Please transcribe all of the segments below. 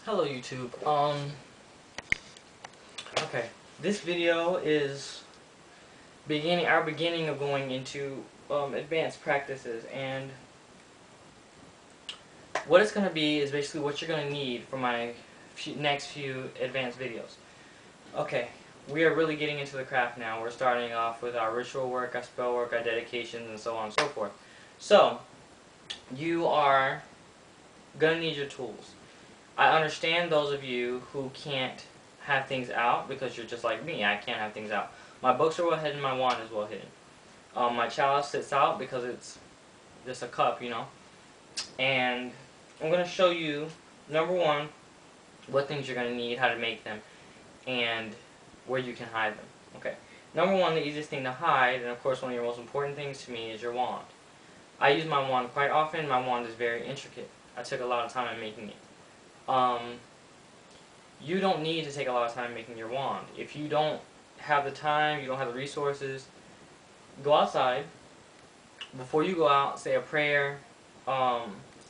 Hello YouTube. Okay. This video is our beginning of going into advanced practices, and what it's gonna be is basically what you're gonna need for my next few advanced videos. Okay, we are really getting into the craft now. We're starting off with our ritual work, our spell work, our dedications, and so on and so forth. So, you are gonna need your tools. I understand those of you who can't have things out because you're just like me. I can't have things out. My books are well hidden, my wand is well hidden. My chalice sits out because it's just a cup, you know. And I'm going to show you, number one, what things you're going to need, how to make them, and where you can hide them. Okay. Number one, the easiest thing to hide, and of course one of your most important things to me, is your wand. I use my wand quite often. My wand is very intricate. I took a lot of time in making it. You don't need to take a lot of time making your wand. If you don't have the time, you don't have the resources, go outside. Before you go out, say a prayer,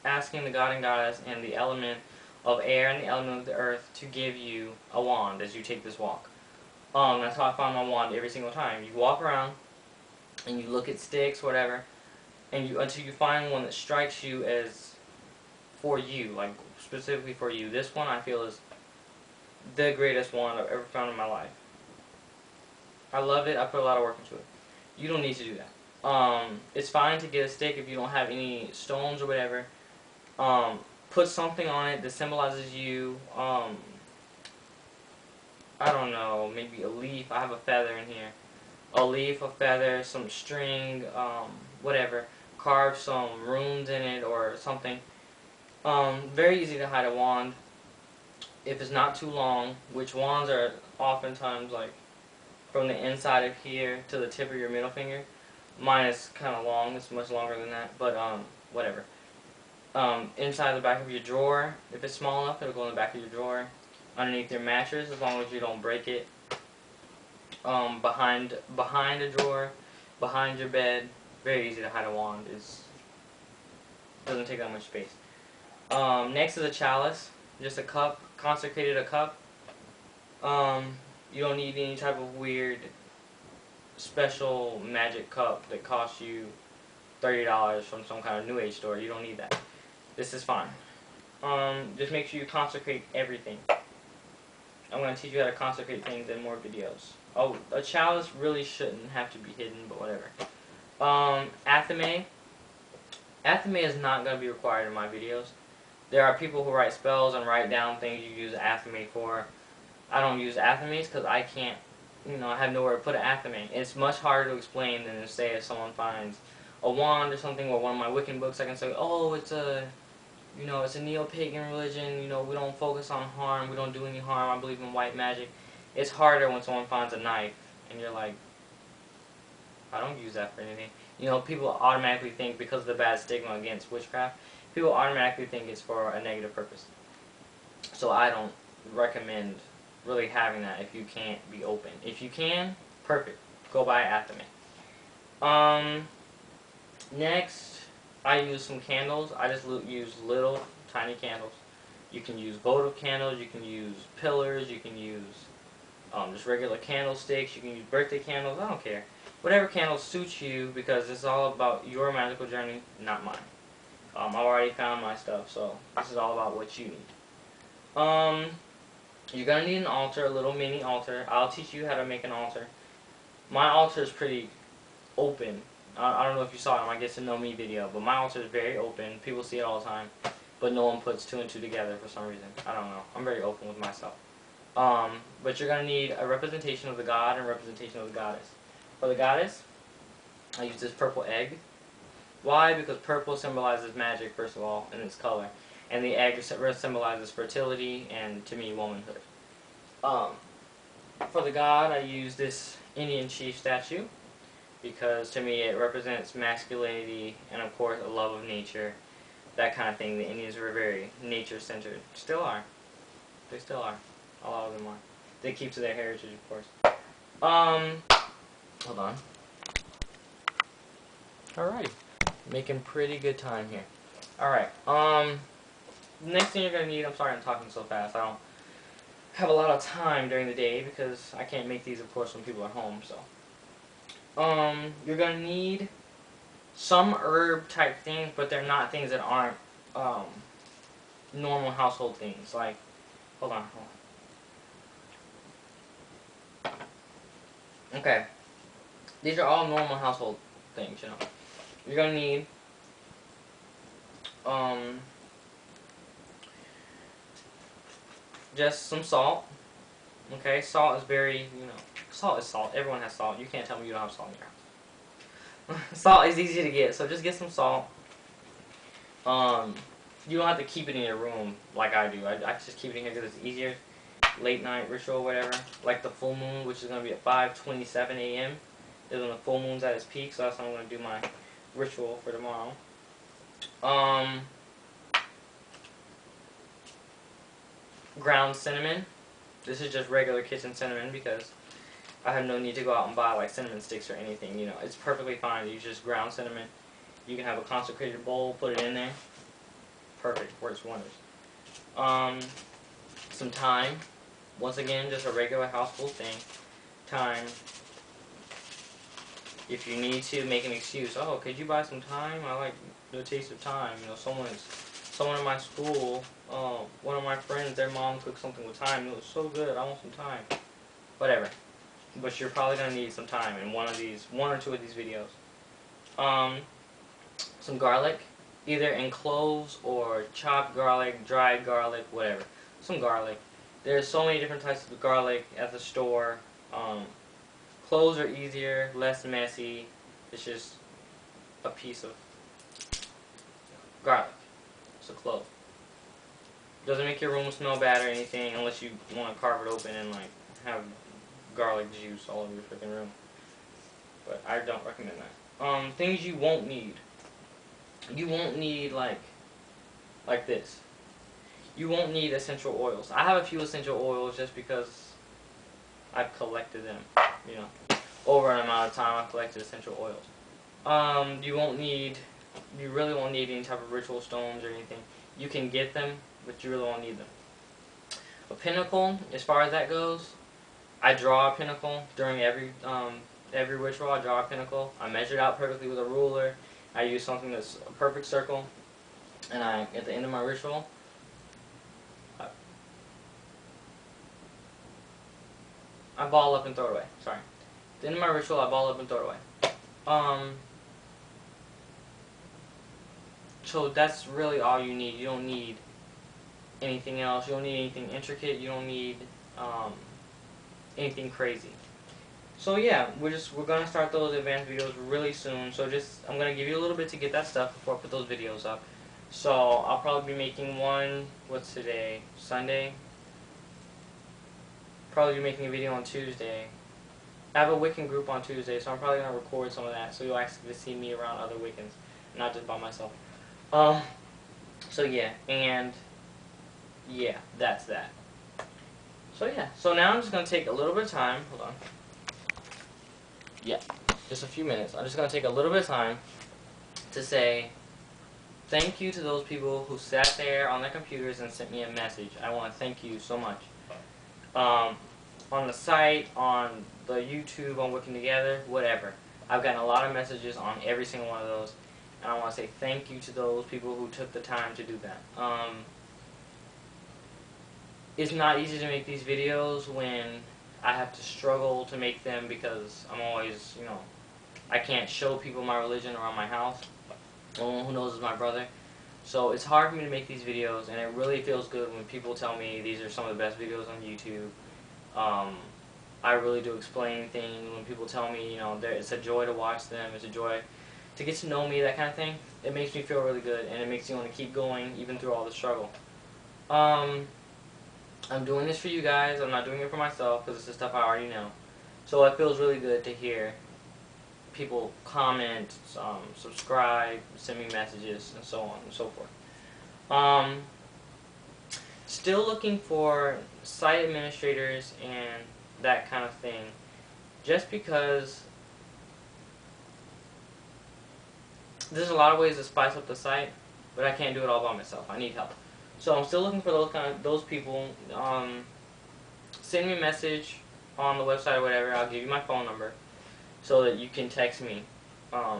asking the God and Goddess and the element of air and the element of the earth to give you a wand as you take this walk. That's how I found my wand every single time. You walk around and you look at sticks, whatever, and until you find one that strikes you as for you, like specifically for you. This one I feel is the greatest wand I've ever found in my life. I love it. I put a lot of work into it. You don't need to do that. It's fine to get a stick if you don't have any stones or whatever. Put something on it that symbolizes you. I don't know, maybe a leaf. I have a feather in here. A leaf, a feather, some string, whatever. Carve some runes in it or something. Very easy to hide a wand. If it's not too long, which wands are oftentimes like from the inside of here to the tip of your middle finger. Mine is kind of long, it's much longer than that, but whatever. Inside the back of your drawer, if it's small enough, it'll go in the back of your drawer. Underneath your mattress, as long as you don't break it. Behind a drawer, behind your bed. Very easy to hide a wand. Doesn't take that much space. Next is a chalice, just a cup, consecrated a cup. You don't need any type of weird special magic cup that costs you $30 from some kind of new age store. You don't need that. This is fine. Just make sure you consecrate everything. I'm going to teach you how to consecrate things in more videos. Oh, a chalice really shouldn't have to be hidden, but whatever. Athame. Athame is not going to be required in my videos. There are people who write spells and write down things you use athame for. I don't use athames because I can't, I have nowhere to put an athame. It's much harder to explain than to say if someone finds a wand or something, or one of my Wiccan books, I can say, oh, it's a neo-pagan religion, we don't focus on harm, we don't do any harm, I believe in white magic. It's harder when someone finds a knife, and you're like, I don't use that for anything. People automatically think, because of the bad stigma against witchcraft, people automatically think it's for a negative purpose. So I don't recommend really having that if you can't be open. If you can, perfect. Go buy athame. Next, I use some candles. I just use little, tiny candles. You can use votive candles, you can use pillars, you can use just regular candlesticks, you can use birthday candles, I don't care. Whatever candle suits you, because it's all about your magical journey, not mine. I've already found my stuff, so this is all about what you need. You're going to need an altar, a little mini altar. I'll teach you how to make an altar. My altar is pretty open. I don't know if you saw it in my Get to Know Me video, but my altar is very open. People see it all the time, but no one puts two and two together for some reason. I don't know. I'm very open with myself. But you're going to need a representation of the god and a representation of the goddess. For the goddess, I use this purple egg. Why? Because purple symbolizes magic, first of all, in its color. And the egg symbolizes fertility and, to me, womanhood. For the god, I use this Indian chief statue because, to me, it represents masculinity and, of course, a love of nature, that kind of thing. The Indians were very nature-centered. Still are. They still are. A lot of them are. They keep to their heritage, of course. Hold on. Alrighty. Making pretty good time here. Alright, next thing you're gonna need. I'm sorry I'm talking so fast. I don't have a lot of time during the day because I can't make these, of course, when people are home. So, you're gonna need some herb type things, but they're not things that aren't normal household things. Like, hold on. Okay, these are all normal household things. You know, you're gonna need just some salt. Okay, salt is very, salt is salt. Everyone has salt. You can't tell me you don't have salt in your house. Salt is easy to get, so just get some salt. You don't have to keep it in your room like I do. I just keep it in here because it's easier. Late night ritual, whatever. Like the full moon, which is going to be at 5:27 a.m. is when the full moon's at its peak, so that's when I'm going to do my ritual for tomorrow. Ground cinnamon. This is just regular kitchen cinnamon because I have no need to go out and buy like cinnamon sticks or anything. You know, it's perfectly fine to use just ground cinnamon. You can have a consecrated bowl, put it in there. Perfect, works wonders. Some thyme. Once again, just a regular household thing. Thyme. If you need to make an excuse, oh, could you buy some thyme? I like the taste of thyme. You know, someone in my school, one of my friends, their mom cooked something with thyme. It was so good. I want some thyme. Whatever. But you're probably gonna need some thyme in one or two of these videos. Some garlic, either in cloves or chopped garlic, dried garlic, whatever. Some garlic. There's so many different types of garlic at the store. Cloves are easier, less messy. It's just a piece of garlic. It's a clove. Doesn't make your room smell bad or anything unless you want to carve it open and like have garlic juice all over your freaking room. But I don't recommend that. Things you won't need. You won't need like this. You won't need essential oils. I have a few essential oils just because I've collected them. You know, over an amount of time I've collected essential oils. You really won't need any type of ritual stones or anything. You can get them, but you really won't need them. A pinnacle, as far as that goes, I draw a pinnacle during every ritual. I draw a pinnacle. I measure it out perfectly with a ruler. I use something that's a perfect circle, and at the end of my ritual, I ball up and throw it away. Sorry. At the end of my ritual, I ball up and throw it away. So that's really all you need. You don't need anything else. You don't need anything intricate. You don't need anything crazy. So yeah, we're gonna start those advanced videos really soon. So I'm gonna give you a little bit to get that stuff before I put those videos up. So I'll probably be making one. What's today? Sunday. Probably be making a video on Tuesday. I have a Wiccan group on Tuesday, so I'm probably gonna record some of that, so you'll actually see me around other Wiccans, not just by myself. So yeah, and yeah, that's that. So yeah, so now I'm just gonna take a little bit of time. Hold on. Yeah, just a few minutes. I'm just gonna take a little bit of time to say thank you to those people who sat there on their computers and sent me a message. I want to thank you so much. On the site, on the YouTube, on Wiccan Together, whatever. I've gotten a lot of messages on every single one of those, and I want to say thank you to those people who took the time to do that. It's not easy to make these videos when I have to struggle to make them because I'm always, I can't show people my religion around my house. The only one who knows is my brother. So it's hard for me to make these videos, and it really feels good when people tell me these are some of the best videos on YouTube. I really do explain things. When people tell me, it's a joy to watch them, it's a joy to get to know me, that kind of thing, it makes me feel really good, and it makes me want to keep going even through all the struggle. I'm doing this for you guys. I'm not doing it for myself because it's the stuff I already know. So it feels really good to hear people comment, subscribe, send me messages, and so on and so forth. Still looking for site administrators and that kind of thing, just because there's a lot of ways to spice up the site, but I can't do it all by myself. I need help. So I'm still looking for those people. Send me a message on the website or whatever. I'll give you my phone number so that you can text me. Um,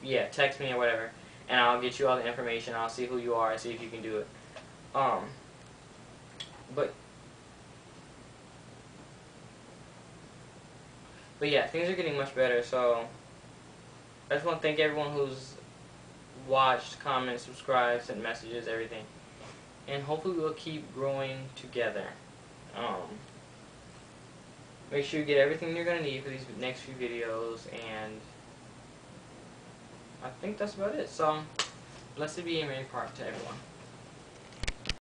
yeah, text me or whatever, and I'll get you all the information. I'll see who you are and see if you can do it. Um, but yeah, things are getting much better. So I just want to thank everyone who's watched, commented, subscribed, sent messages, everything, and hopefully we'll keep growing together. Um, Make sure you get everything you're gonna need for these next few videos, and I think that's about it. So, blessed be a Merry Part to everyone.